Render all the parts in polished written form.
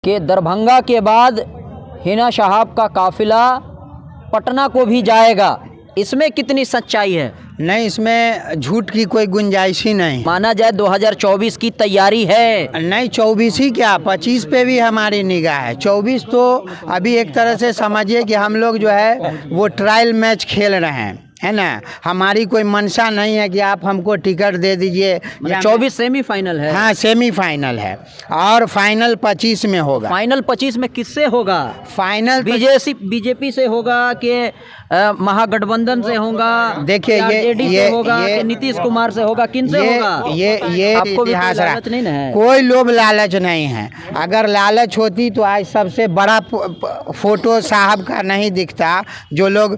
कि दरभंगा के बाद हिना शहाब का काफिला पटना को भी जाएगा, इसमें कितनी सच्चाई है? नहीं, इसमें झूठ की कोई गुंजाइश ही नहीं। माना जाए 2024 की तैयारी है। नहीं, 24 ही क्या, 25 पे भी हमारी निगाह है। 24 तो अभी एक तरह से समझिए कि हम लोग जो है वो ट्रायल मैच खेल रहे हैं, है ना। हमारी कोई मंशा नहीं है कि आप हमको टिकट दे दीजिए। 24 सेमीफाइनल है। हाँ, सेमीफाइनल है और फाइनल 25 में होगा। फाइनल 25 में किससे होगा? फाइनल बीजेपी से होगा कि महागठबंधन से होगा? देखिए ये होगा कि नीतीश कुमार से होगा, किन से होगा? ये आपको भी इतिहास लालच नहीं है? कोई लोभ लालच नहीं है। अगर लालच होती तो आज सबसे बड़ा फोटो साहब का नहीं दिखता। जो लोग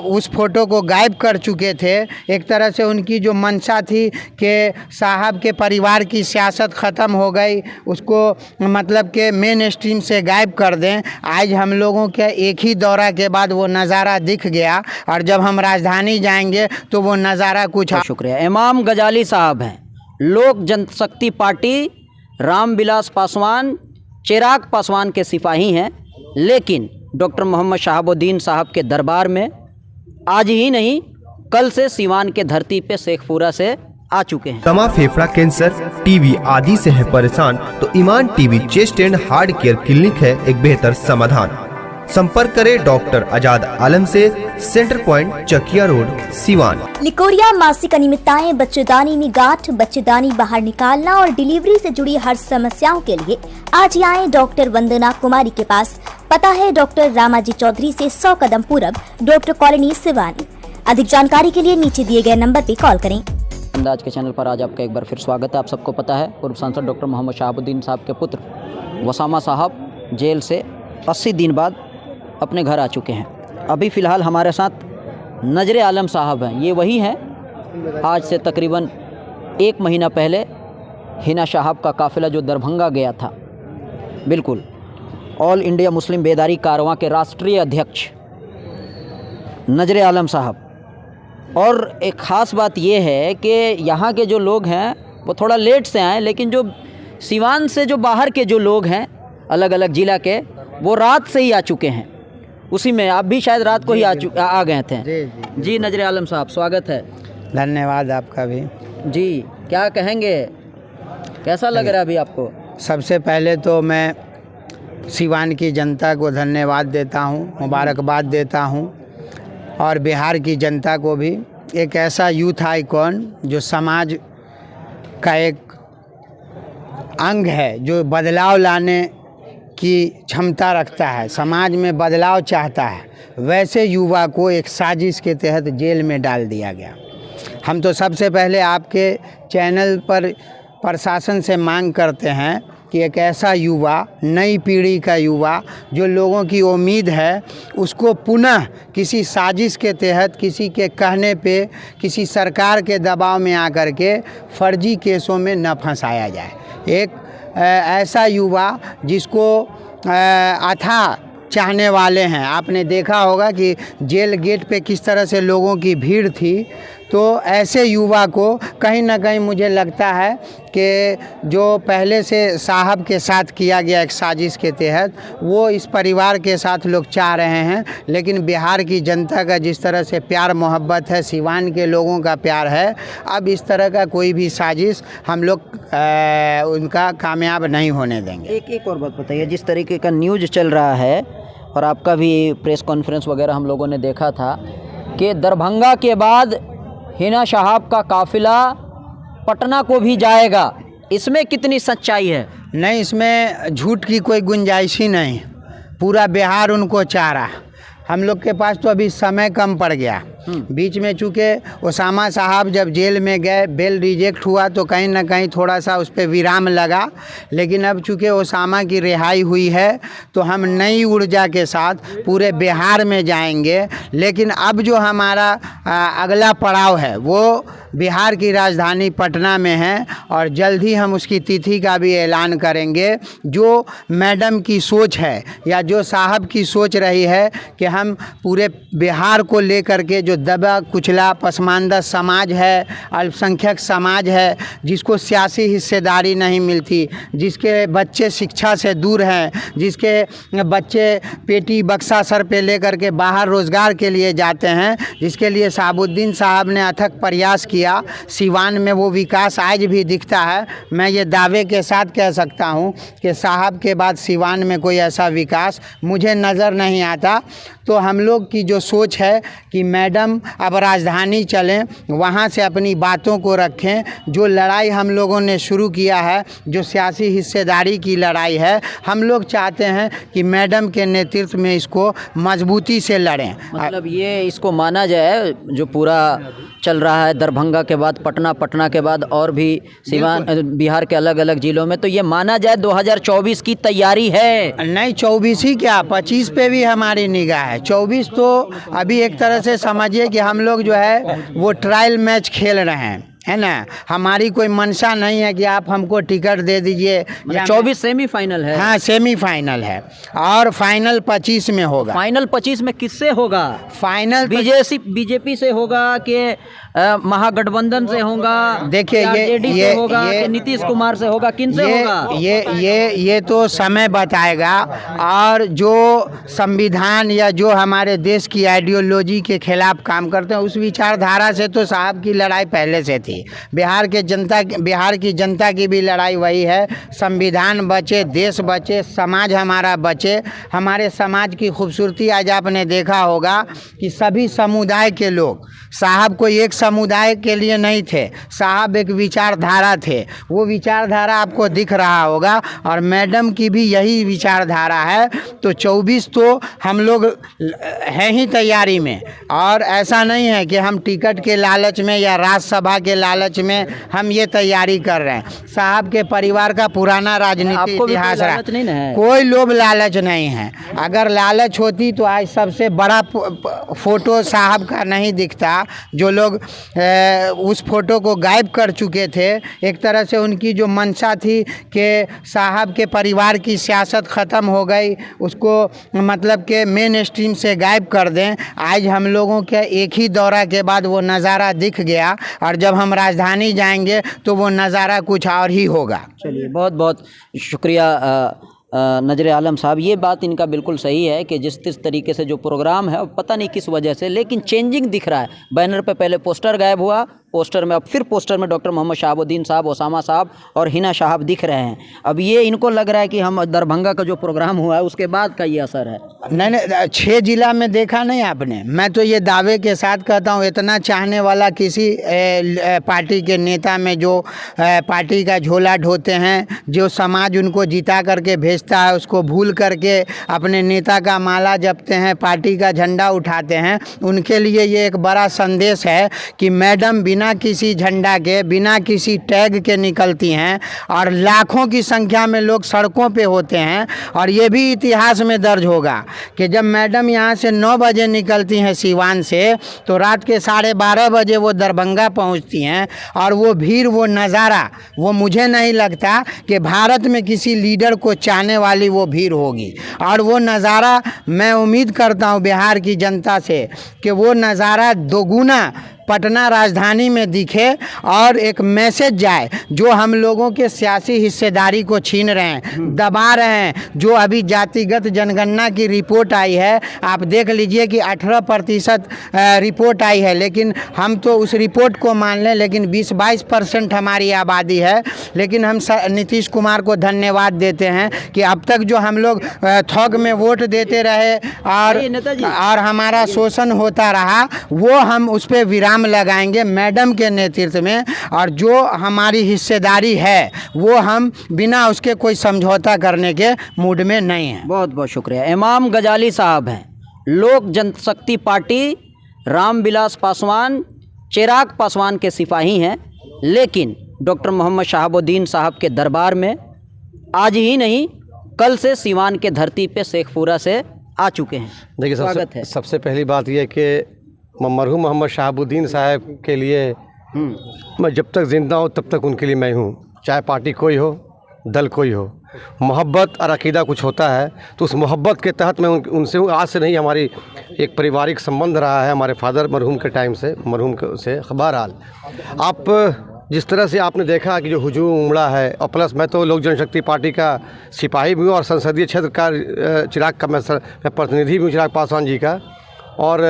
उस फोटो को गायब कर चुके थे, एक तरह से उनकी जो मंशा थी कि साहब के परिवार की सियासत ख़त्म हो गई, उसको मतलब के मेन स्ट्रीम से गायब कर दें। आज हम लोगों के एक ही दौरा के बाद वो नज़ारा दिख गया और जब हम राजधानी जाएंगे तो वो नज़ारा कुछ। शुक्रिया। इमाम गजाली साहब हैं, लोक जनशक्ति पार्टी रामविलास पासवान चिराग पासवान के सिपाही हैं, लेकिन डॉक्टर मोहम्मद शहाबुद्दीन साहब के दरबार में आज ही नहीं कल से सीवान के धरती पे शेखपुरा से आ चुके हैं। दमा, फेफड़ा कैंसर, टीबी आदि से है परेशान तो Iman TB chest and heart care clinic है एक बेहतर समाधान। संपर्क करें डॉक्टर आजाद आलम से, centre point Chakiya road, Siwan. Leucorrhoea, मासिक अनियमितताएं, बच्चेदानी में गांठ, बच्चेदानी बाहर निकालना और डिलीवरी से जुड़ी हर समस्याओं के लिए आज ही आए डॉक्टर वंदना कुमारी के पास। पता है डॉक्टर रामाजी चौधरी से 100 कदम पूरब, डॉक्टर कॉलोनी, सिवानी। अधिक जानकारी के लिए नीचे दिए गए नंबर पर कॉल करें। अंदाज के चैनल पर आज आपका एक बार फिर स्वागत है। आप सबको पता है पूर्व सांसद डॉक्टर मोहम्मद शहाबुद्दीन साहब के पुत्र वसामा साहब जेल से 80 दिन बाद अपने घर आ चुके हैं। अभी फ़िलहाल हमारे साथ नजरे आलम साहब हैं। ये वही हैं आज से तकरीबन 1 महीना पहले हिना शहाब का काफ़िला जो दरभंगा गया था, बिल्कुल ऑल इंडिया मुस्लिम बेदारी कारवां के राष्ट्रीय अध्यक्ष नजरे आलम साहब। और एक ख़ास बात ये है कि यहाँ के जो लोग हैं वो थोड़ा लेट से आए, लेकिन जो सीवान से जो बाहर के जो लोग हैं अलग अलग ज़िला के, वो रात से ही आ चुके हैं। उसी में आप भी शायद रात को ही आ गए थे। जी नजरे आलम साहब, स्वागत है। धन्यवाद आपका भी। जी, क्या कहेंगे, कैसा लग रहा है अभी आपको? सबसे पहले तो मैं सीवान की जनता को धन्यवाद देता हूँ, मुबारकबाद देता हूँ, और बिहार की जनता को भी। एक ऐसा यूथ आइकॉन जो समाज का एक अंग है, जो बदलाव लाने की क्षमता रखता है, समाज में बदलाव चाहता है, वैसे युवा को एक साजिश के तहत जेल में डाल दिया गया। हम तो सबसे पहले आपके चैनल पर प्रशासन से मांग करते हैं कि एक ऐसा युवा, नई पीढ़ी का युवा जो लोगों की उम्मीद है, उसको पुनः किसी साजिश के तहत, किसी के कहने पे, किसी सरकार के दबाव में आकर के फर्जी केसों में न फंसाया जाए। एक ऐसा युवा जिसको अथाह चाहने वाले हैं। आपने देखा होगा कि जेल गेट पे किस तरह से लोगों की भीड़ थी। तो ऐसे युवा को कहीं ना कहीं मुझे लगता है कि जो पहले से साहब के साथ किया गया एक साजिश के तहत, वो इस परिवार के साथ लोग चाह रहे हैं। लेकिन बिहार की जनता का जिस तरह से प्यार मोहब्बत है, सीवान के लोगों का प्यार है, अब इस तरह का कोई भी साजिश हम लोग उनका कामयाब नहीं होने देंगे। एक और बात बताइए, जिस तरीके का न्यूज़ चल रहा है और आपका भी प्रेस कॉन्फ्रेंस वगैरह हम लोगों ने देखा था कि दरभंगा के बाद हिना शहाब का काफिला पटना को भी जाएगा, इसमें कितनी सच्चाई है? नहीं, इसमें झूठ की कोई गुंजाइश ही नहीं। पूरा बिहार उनको चाह रहा। हम लोग के पास तो अभी समय कम पड़ गया। बीच में चूँकि ओसामा साहब जब जेल में गए, बेल रिजेक्ट हुआ तो कहीं ना कहीं थोड़ा सा उस पर विराम लगा। लेकिन अब चूँकि ओसामा की रिहाई हुई है तो हम नई ऊर्जा के साथ पूरे बिहार में जाएंगे। लेकिन अब जो हमारा अगला पड़ाव है वो बिहार की राजधानी पटना में है, और जल्द ही हम उसकी तिथि का भी ऐलान करेंगे। जो मैडम की सोच है या जो साहब की सोच रही है कि हम पूरे बिहार को लेकर के जो दबा कुचला पसमानदा समाज है, अल्पसंख्यक समाज है, जिसको सियासी हिस्सेदारी नहीं मिलती, जिसके बच्चे शिक्षा से दूर हैं, जिसके बच्चे पेटी बक्सा सर पे लेकर के बाहर रोज़गार के लिए जाते हैं, जिसके लिए शहाबुद्दीन साहब ने अथक प्रयास किया। सिवान में वो विकास आज भी दिखता है। मैं ये दावे के साथ कह सकता हूँ कि साहब के बाद सिवान में कोई ऐसा विकास मुझे नज़र नहीं आता। तो हम लोग की जो सोच है कि मैडम अब राजधानी चलें, वहाँ से अपनी बातों को रखें। जो लड़ाई हम लोगों ने शुरू किया है, जो सियासी हिस्सेदारी की लड़ाई है, हम लोग चाहते हैं कि मैडम के नेतृत्व में इसको मजबूती से लड़ें। मतलब ये इसको माना जाए जो पूरा चल रहा है दरभंगा के बाद पटना, पटना के बाद और भी सिवान बिहार के अलग अलग जिलों में, तो ये माना जाए 2024 की तैयारी है। नहीं 24 ही क्या 25 पे भी हमारी निगाह है। 24 तो अभी एक तरह से समझिए कि हम लोग जो है वो ट्रायल मैच खेल रहे हैं, है ना। हमारी कोई मंशा नहीं है कि आप हमको टिकट दे दीजिए। 24 सेमीफाइनल है। हाँ सेमीफाइनल है और फाइनल 25 में होगा। फाइनल 25 में किससे होगा? फाइनल बीजेपी से होगा कि महागठबंधन से होगा? देखिए ये होगा कि नीतीश कुमार से होगा, किन से होगा? ये तो समय बताएगा। और जो संविधान या जो हमारे देश की आइडियोलॉजी के खिलाफ काम करते हैं, उस विचारधारा से तो साहब की लड़ाई पहले से थी। बिहार की जनता की भी लड़ाई वही है। संविधान बचे, देश बचे, समाज हमारा बचे। हमारे समाज की खूबसूरती आज आपने देखा होगा कि सभी समुदाय के लोग, साहब कोई एक समुदाय के लिए नहीं थे, साहब एक विचारधारा थे। वो विचारधारा आपको दिख रहा होगा और मैडम की भी यही विचारधारा है। तो 24 तो हम लोग हैं ही तैयारी में। और ऐसा नहीं है कि हम टिकट के लालच में या राज्यसभा के लालच में हम ये तैयारी कर रहे हैं। साहब के परिवार का पुराना राजनीतिक इतिहास रहा, कोई लोभ लालच नहीं है। अगर लालच होती तो आज सबसे बड़ा फोटो साहब का नहीं दिखता। जो लोग उस फोटो को गायब कर चुके थे, एक तरह से उनकी जो मंशा थी कि साहब के परिवार की सियासत ख़त्म हो गई, उसको मतलब के मेन स्ट्रीम से गायब कर दें। आज हम लोगों के एक ही दौरा के बाद वो नज़ारा दिख गया और जब हम राजधानी जाएंगे तो वो नज़ारा कुछ और ही होगा। चलिए, बहुत बहुत शुक्रिया नजर आलम साहब। ये बात इनका बिल्कुल सही है कि जिस तरीके से जो प्रोग्राम है, पता नहीं किस वजह से, लेकिन चेंजिंग दिख रहा है। बैनर पे पहले पोस्टर गायब हुआ, पोस्टर में अब फिर पोस्टर में डॉक्टर मोहम्मद शहाबुद्दीन साहब, ओसामा साहब और हिना साहब दिख रहे हैं। अब ये इनको लग रहा है कि हम दरभंगा का जो प्रोग्राम हुआ है उसके बाद का ये असर है। नहीं 6 जिला में देखा नहीं आपने। मैं तो ये दावे के साथ कहता हूँ, इतना चाहने वाला किसी पार्टी के नेता में, जो पार्टी का झोला ढोते हैं, जो समाज उनको जिता करके भेजता है, उसको भूल करके अपने नेता का माला जपते हैं, पार्टी का झंडा उठाते हैं, उनके लिए ये एक बड़ा संदेश है कि मैडम बिना किसी झंडा के, बिना किसी टैग के निकलती हैं और लाखों की संख्या में लोग सड़कों पे होते हैं। और ये भी इतिहास में दर्ज होगा कि जब मैडम यहाँ से 9 बजे निकलती हैं सिवान से, तो रात के 12:30 बजे वो दरभंगा पहुँचती हैं। और वो भीड़, वो नज़ारा, वो मुझे नहीं लगता कि भारत में किसी लीडर को चाहने वाली वो भीड़ होगी। और वो नज़ारा मैं उम्मीद करता हूँ बिहार की जनता से कि वो नज़ारा दोगुना पटना राजधानी में दिखे और एक मैसेज जाए जो हम लोगों के सियासी हिस्सेदारी को छीन रहे हैं, दबा रहे हैं। जो अभी जातिगत जनगणना की रिपोर्ट आई है, आप देख लीजिए कि 18% रिपोर्ट आई है, लेकिन हम तो उस रिपोर्ट को मान लें, लेकिन 20-22% हमारी आबादी है। लेकिन हम नीतीश कुमार को धन्यवाद देते हैं कि अब तक जो हम लोग थोक में वोट देते रहे और हमारा शोषण होता रहा, वो हम उस पर विराम लगाएंगे मैडम के नेतृत्व में। और जो हमारी हिस्सेदारी है वो हम बिना उसके कोई समझौता करने के मूड में नहीं हैं। बहुत बहुत शुक्रिया। इमाम गजाली साहब हैं, लोक जनशक्ति पार्टी, रामविलास पासवान, चिराग पासवान के सिपाही हैं, लेकिन डॉक्टर मोहम्मद शहाबुद्दीन साहब के दरबार में आज ही नहीं कल से सिवान के धरती पे शेखपुरा से आ चुके हैं। देखिए, सबसे पहली बात यह कि मरहूम मोहम्मद शहाबुद्दीन साहब के लिए मैं जब तक ज़िंदा हूँ तब तक उनके लिए मैं हूँ, चाहे पार्टी कोई हो, दल कोई हो। मोहब्बत और अकीदा कुछ होता है, तो उस मोहब्बत के तहत मैं उनसे आज से नहीं, हमारी एक पारिवारिक संबंध रहा है हमारे फादर मरहूम के टाइम से, से। बहरहाल आप जिस तरह से आपने देखा कि जो हुजूम उमड़ा है, और प्लस मैं तो लोक जनशक्ति पार्टी का सिपाही भी हूँ और संसदीय क्षेत्र का चिराग का मैं प्रतिनिधि भी हूँ, चिराग पासवान जी का, और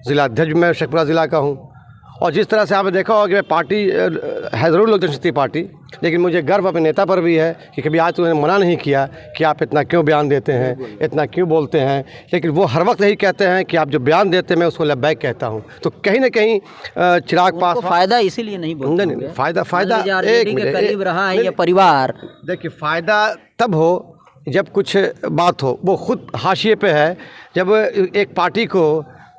ज़िला अध्यक्ष भी मैं शेखपुरा ज़िला का हूँ। और जिस तरह से आपने देखा होगा कि मैं पार्टी है ज़रूर लोक जनशक्ति पार्टी, लेकिन मुझे गर्व अपने नेता पर भी है कि कभी आज तो उन्होंने मना नहीं किया कि आप इतना क्यों बयान देते हैं, इतना क्यों बोलते हैं, लेकिन वो हर वक्त यही कहते हैं कि आप जो बयान देते हैं मैं उसको लब्बैक कहता हूँ। तो कहीं ना कहीं चिराग पासवान फ़ायदा इसीलिए नहीं बोलते नहीं, फ़ायदा एक के करीब रहा है ये परिवार। देखिए, फ़ायदा तब हो जब कुछ बात हो, वो खुद हाशिए पे है। जब एक पार्टी को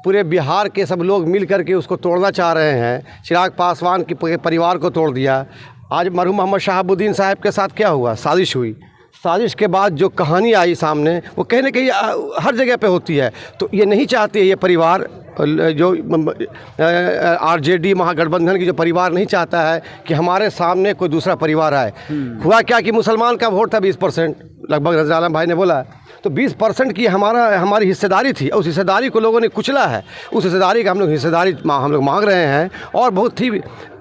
पूरे बिहार के सब लोग मिल कर के उसको तोड़ना चाह रहे हैं, चिराग पासवान के परिवार को तोड़ दिया। आज मरहूम मोहम्मद शहाबुद्दीन साहब के साथ क्या हुआ, साजिश हुई। साजिश के बाद जो कहानी आई सामने, वो कहीं ना कहीं हर जगह पे होती है। तो ये नहीं चाहती है ये परिवार, जो आरजेडी महागठबंधन की जो परिवार नहीं चाहता है कि हमारे सामने कोई दूसरा परिवार आए। हुआ क्या कि मुसलमान का वोट था 20%, लगभग रज़ा आलम भाई ने बोला, तो 20% की हमारी हिस्सेदारी थी। उस हिस्सेदारी को लोगों ने कुचला है। उस हिस्सेदारी का हम लोग मांग रहे हैं, और बहुत ही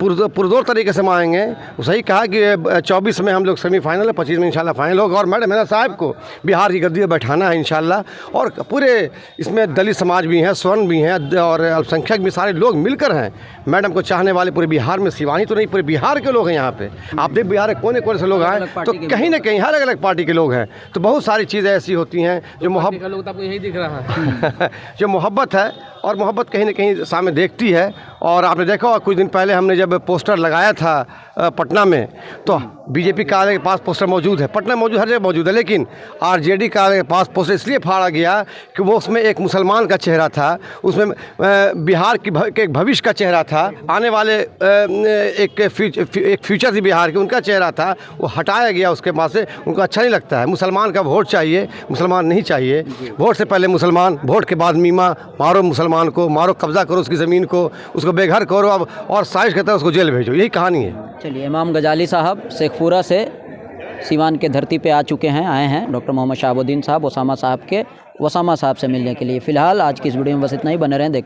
पुरजोर तरीके से मांगेंगे। सही कहा कि 24 में हम लोग सेमीफाइनल है, 25 में इंशाल्लाह फाइनल होगा, और मैडम मेरा साहब को बिहार की गद्दी पर बैठाना है इंशाल्लाह। और पूरे इसमें दलित समाज भी हैं, स्वर्ण भी हैं, और अल्पसंख्यक भी, सारे लोग मिलकर हैं। मैडम को चाहने वाले पूरे बिहार में, सिवानी तो नहीं, पूरे बिहार के लोग हैं यहाँ पे। आप देख बिहार के कोने कोने से लोग आए, तो कहीं ना कहीं अलग अलग पार्टी के लोग हैं। तो बहुत सारी चीज़ें ऐसी होती हैं जो मोहब्बत, आपको यही दिख रहा है जो मोहब्बत है, और मोहब्बत कहीं ना कहीं सामने देखती है। और आपने देखा होगा कुछ दिन पहले हमने जब पोस्टर लगाया था पटना में, तो बीजेपी कार्यालय के पास पोस्टर मौजूद है, पटना मौजूद, हर जगह मौजूद है, लेकिन आरजेडी कार्यालय के पास पोस्टर इसलिए फाड़ा गया कि वो उसमें एक मुसलमान का चेहरा था, उसमें बिहार के एक भविष्य का चेहरा था, आने वाले एक फ्यूचर थी बिहार की, उनका चेहरा था, वो हटाया गया उसके पास से। उनको अच्छा नहीं लगता है। मुसलमान का वोट चाहिए, मुसलमान नहीं चाहिए। वोट से पहले मुसलमान, वोट के बाद मीमा। मारो मुसलमान को, मारो, कब्जा करो उसकी ज़मीन को, उसको बेघर करो, अब और साजिश करता है उसको जेल भेजो। यही कहानी है। चलिए, इमाम गजाली साहब शेखपुरा से सीवान के धरती पे आए हैं डॉक्टर मोहम्मद शहाबुद्दीन साहब, वसामा साहब से मिलने के लिए। फ़िलहाल आज की इस वीडियो में बस इतना ही। बने रहें, देखते